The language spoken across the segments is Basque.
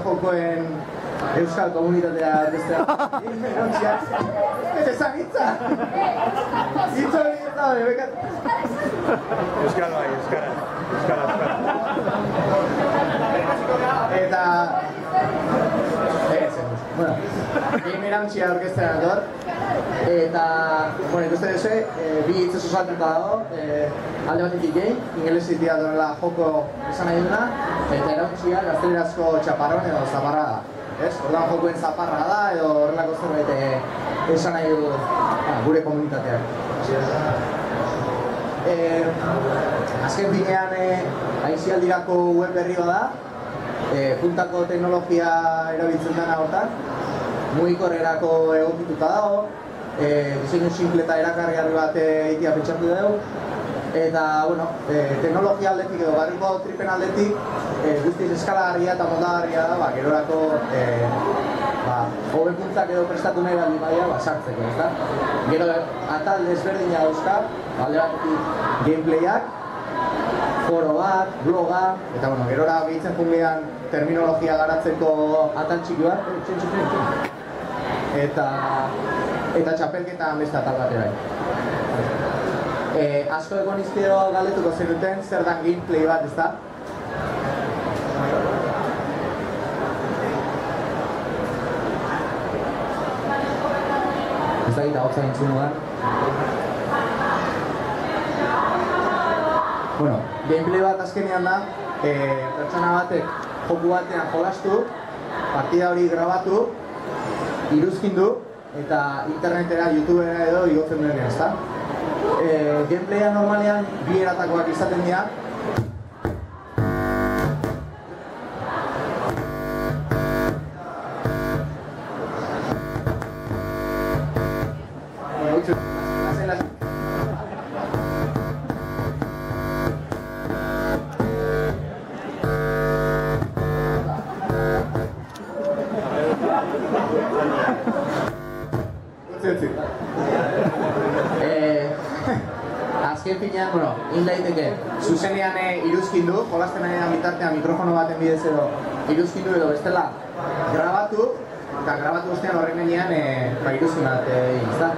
bideojokoen euskal komunitatea bestea. Ez esan hitza! Hitz hori ez da, bekat. Euskal bai, euskara. Eta... Bueno, gamer hauntxia orkestera dator. Eta, bueno, ikusten duzu, bi hitz osatuta dago, alde batetik game, ingelesetik datorrela joko esan nahi duna, eta erauntxia gaztelerazko txaparron edo zaparra da. Orduan jokoen zaparra da edo horrelako zerbait esan nahi du gure komunitateak. Azken finean aisialdirako web berri da, puntako teknologia erabiltzen dena hortan, mugikorrerako egokituta dago, diseinu simple eta erakargarri bat egitea pentsatu dugu, eta, bueno, teknologia aldetik edo barriko tripen aldetik guztiz eskalagarria eta moldagarria da, gerorako hobekuntzak edo prestatu nahi baldin badia sartzeko, ezta? Gero atal desberdina dauzka, alde batetik gameplayak, foro bat, bloga, eta bueno, gerora gehitzen fungean terminologia garatzeko atal txiki bat, eta txapelketa beste atal batera. Asko egon izkideo galdetuko zenuten, zer dan gameplay bat, ezta? Ez da gita hotza entzun dudan. Bueno, gameplay bat azkenean da, pertsona batek joku batean jolastu, partida hori grabatu, iruzkindu, eta internetera, YouTubera edo igotzen duenean, ezta? Gameplaya normalean bi eratakoak izaten dira. Azken finean, bueno, daiteke zuzenean iruzkindu, jolasten ari bitartean mikrofono baten bidez edo iruzkindu edo bestela grabatu, eta grabatu guztian horren gainean iruzkin bat egin, ezta?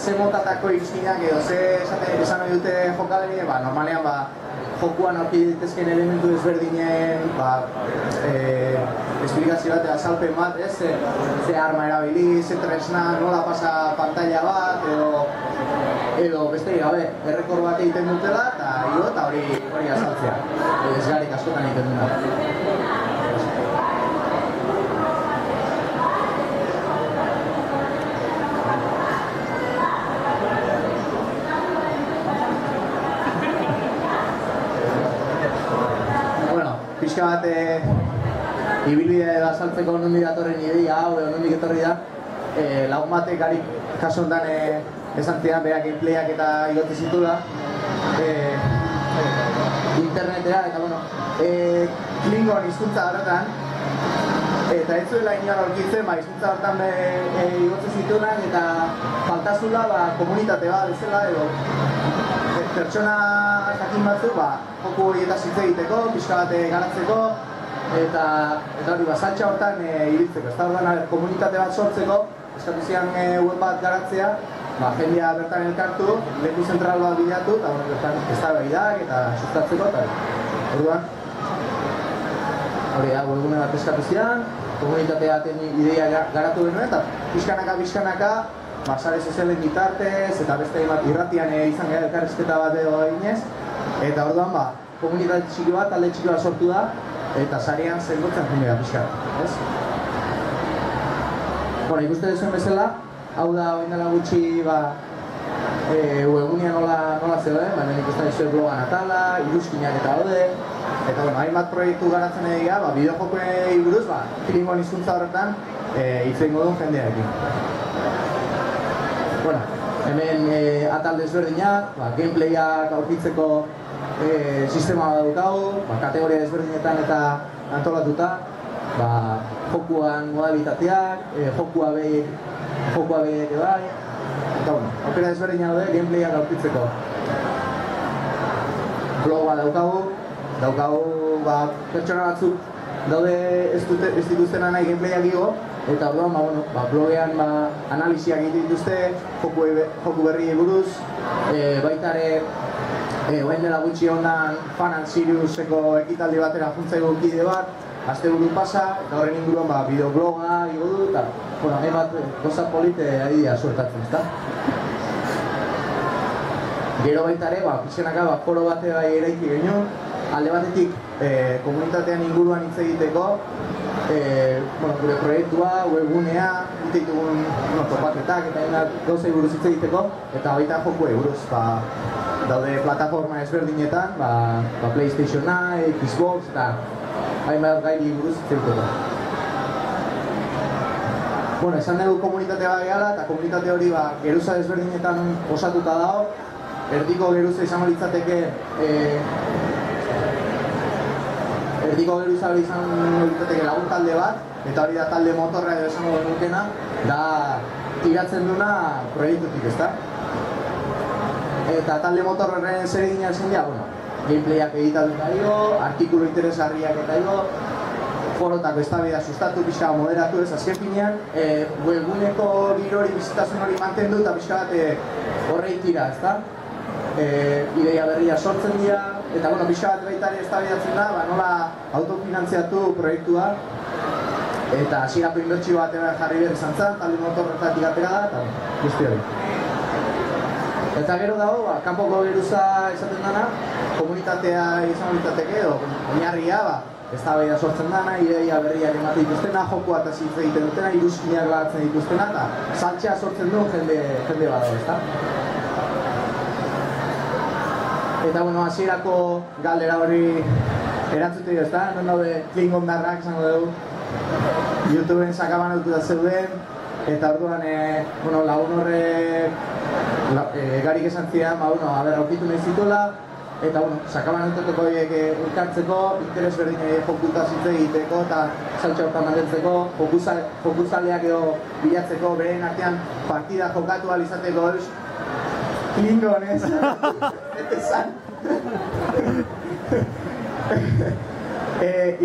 Ze motatako iruzkinak edo ze esan nahi dute jokalari, normalean jokuan aurki ditezken elementu desberdinen esplikazio bat, azalpen bat, ze arma erabili, ze tresna, nola pasa pantalla bat, edo besterik gabe, errekor bat egiten dutela, eta hori azaltzea. Ezgarik askotan egiten duna. Pixka bat ibilbidea edo azaltzeko nondik datorren ideia hau edo nondik etorri da, lagun batek garik kasu honetan esan zidan berak gameplayak eta igotzen zitula internetera, eta bueno, Klingon hizkuntza horretan, eta ez zuela inor aurkitzen, hizkuntza horretan igotzen zituenak, eta faltazula komunitate bat bezala edo pertsona jakin batzuk joku horietaz hitz egiteko, pixka bat garatzeko, eta hori saltxa horretan ibiltzeko. Ez da horretan komunitate bat sortzeko, eskatu zian web bat garatzea, jendea bertan elkartu, leku zentral bat bilatu, eta bertan eztabaidak eta sustatzeko, eta orduan hori da, webgune bat eskatu zian, komunitate baten ideia garatu genuen, eta pixkanaka sare sozialen bitartez, eta beste bat irratian izan gara elkarrizketa bat edo eginez, eta orduan komunitate txiki bat, talde txiki bat sortu da, eta sarean zengotzen jendea pixka, ez? Bueno, ikuste duzuen bezala, hau da oindala gutxi webgunean nola zegoen, baina ikusten duzuen blogan atala, iruzkinak eta daude, eta hainbat proiektu garatzen egia, bideojokoei buruz, Klingon hizkuntza horretan hitz egingo duen jendearekin. Bueno, hemen atal desberdinak, gameplayak aurkitzeko sistema bat daukagu, kategoria desberdinetan eta antolatuta, jokuan modalitateak, jokua behiek bai, eta bueno, aukera desberdinak daude gameplayak aurkitzeko. Blog bat daukagu pertsona batzuk daude ez dituztena nahi gameplayak igo, eta orduan, blogean analisiak egiten dituzte, joku berriei buruz, baita ere, orain dela gutxi honan Fan and Siriuseko ekitaldi batera juntzaigu kide bat, asteburu pasa, eta horren inguruan bideobloga igo du, eta hainbat goza polite ari dira suertatzen, ezta? Gero baita ere, pixenaka foro bate bai eraiki genuen, alde batetik komunitatean inguruan hitz egiteko, gure proiektua, webgunea, ditugun topaketak eta gauzei buruz hitz egiteko, eta baita jokuei buruz, daude plataforma ezberdinetan, PlayStationa, Xbox eta hainbat gairi buruz hitz egiteko. Esan dugu komunitate bat gehala, eta komunitate hori geruza ezberdinetan osatuta dago. Erdiko geruza izango litzateke lagun talde bat, eta hori da talde motorra edo esango denukena, da tiratzen duna proiektutik, ezta? Eta talde motorren zer egin zen dira, gameplayak egitatu eta dio, artikulu interesgarriak eta dio, forotako eztabaida sustatu, pixka moderatu ez, azken finean, webguneko giro hori bizitasun hori mantendu eta pixka bat horrei tira, ezta? Ideia berria sortzen dira, eta pixka bat baita ere eztabaidatzen da, nola autofinantziatu proiektua, eta hasierako inbertsio bat jarri behar izan zen, talde motorretatik atera da, eta guzti hori. Eta gero dago, kanpoko geruza izaten dana, komunitatea izango litzateke edo oinarria, eztabaida sortzen dana, ideia berriak ematen dituztena, jokua eta hitz egiten dutena, iruzkinak badatzen dituztena, eta saltxea sortzen duen jende badago, ezta? Eta, hasierako galdera hori erantzutei, ezta? Non daude Klingon darrak, esango dugu, YouTubeen sakabanatuta zeuden, eta orduan, lagun horrek garik esan zidan, aurkitu nahi zituela, eta, sakabanatuteko horiek elkartzeko, interes berdinei jokutaz hitz egiteko, eta saltxa hortan mantentzeko, jokuzaleak edo bilatzeko, beren artean partida jokatu ahal izateko, Klingon, ez? Esan.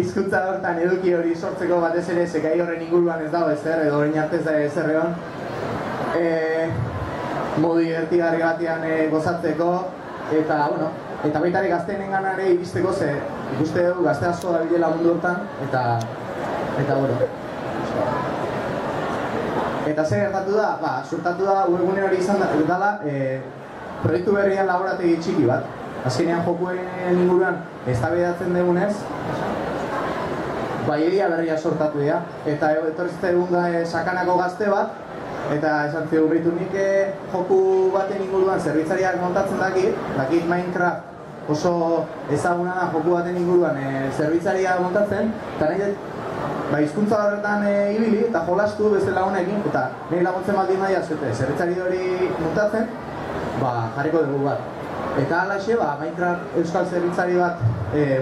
Hizkuntza hortan eduki hori sortzeko batez ere, zekai horren inguruan ez dago ezer, edo horrein artez da ezer egon. Modu divertigarri batean gozatzeko, eta, eta baita ere gazteen enganare iristeko, ze ikuste dugu gazte asko da bilela mundu hortan, eta, Eta zer gertatu da? Suertatu da webgune hori izan dela, proiektu berrian laborategi txiki bat. Azkenean jokuen inguruan eztabaidatzen dugunez, idea berria sortatu dira. Eta etorrizte egun da sakanako gazte bat, eta esan zidu behitu nik joku baten inguruan zerbitzariak montatzen dakit Minecraft oso ezaguna da joku baten inguruan zerbitzaria montatzen, eta nahi hizkuntza horretan ibili eta jolastu beste lagunekin, eta nahi laguntzen baldin nahi azkete zerbitzari hori montatzen, jarriko dugu bat. Eta alaxe, Minecraft euskal zerbitzari bat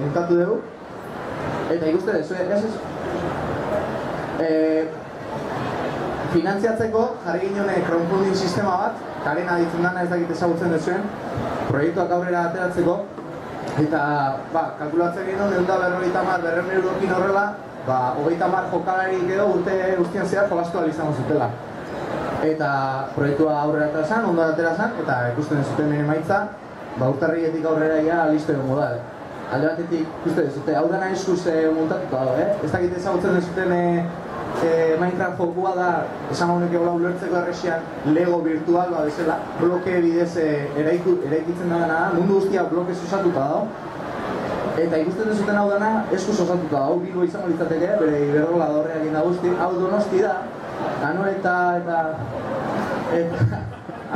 montatu dugu, eta ikuste dezu, finantziatzeko jarri ginen crowdfunding sistema bat, Karena ditzen dana ez dakit ezagutzen dezuen, proiektuak aurrera ateratzeko, eta kalkulatzen ginen, 150 eurokin horrela, 30 jokalarik edo urte guztian zehar jolastu ahal izango zutela. Eta proiektua aurrera atera zen, ondo atera zen, eta ikusten zuten emaitza, urtarrietik aurrera ia listo egongo da. Alde batetik, ikusten zuten, hau dena eskuz montatuta dago, ez dakit ezagutzen zuten Minecraft jokua da, esan honek egola ulertzeko errexian Lego virtual bezala, bloke bidez eraikitzen dena, mundu guztia blokez osatuta dago. Eta ikusten dezuten hau dena, eskuz osatuta dago, Bilbo izango litzateke, bere Iberdrola dorreak egin da guzti, hau Donosti da, Anoeta eta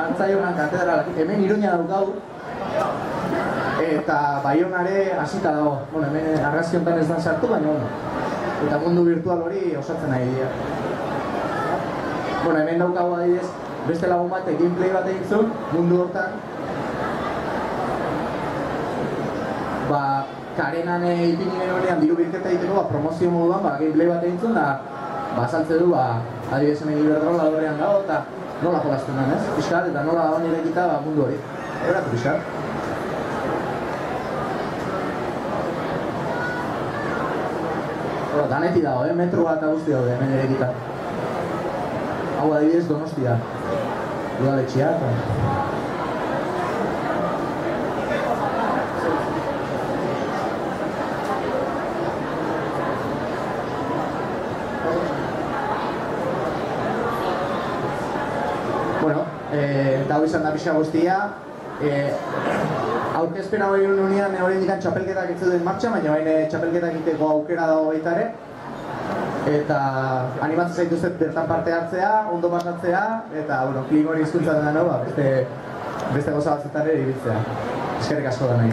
Artzaionan katedralak, hemen Iruña daukau, eta Baionare hasita dago, hemen argazki honetan ez da sartu, baina eta mundu virtual hori osatzen nahi dira. Hemen daukagu adibidez, beste lagun bat gameplay bat egin zuen, mundu hortan. Karenan ipininen horrean diru bilketa egiteko, promozio moduan, gameplay bat egin zuen, da azaltze du, adibidez hemen Iberdrola horrean dago, eta nola jolazten den, ez? Piskat, eta nola dagoen irekita mundu hori. Eratu piskat. Daneti dago, metro bat guzti daude, hemen egitan. Hau adibidez Donostia. Udaletxea. Bueno, eta hau izan da pixa guztia. Aurkezpen hau egin nunean oraindik txapelketak ez zeuden martxan, baina baina txapelketak egiteko aukera dago baita ere. Eta animatzen zaituztet bertan parte hartzea, ondo pasatzea, eta Klingon hizkuntza dena beste gauza batzuetan ere ibiltzea. Eskerrik asko da nahi.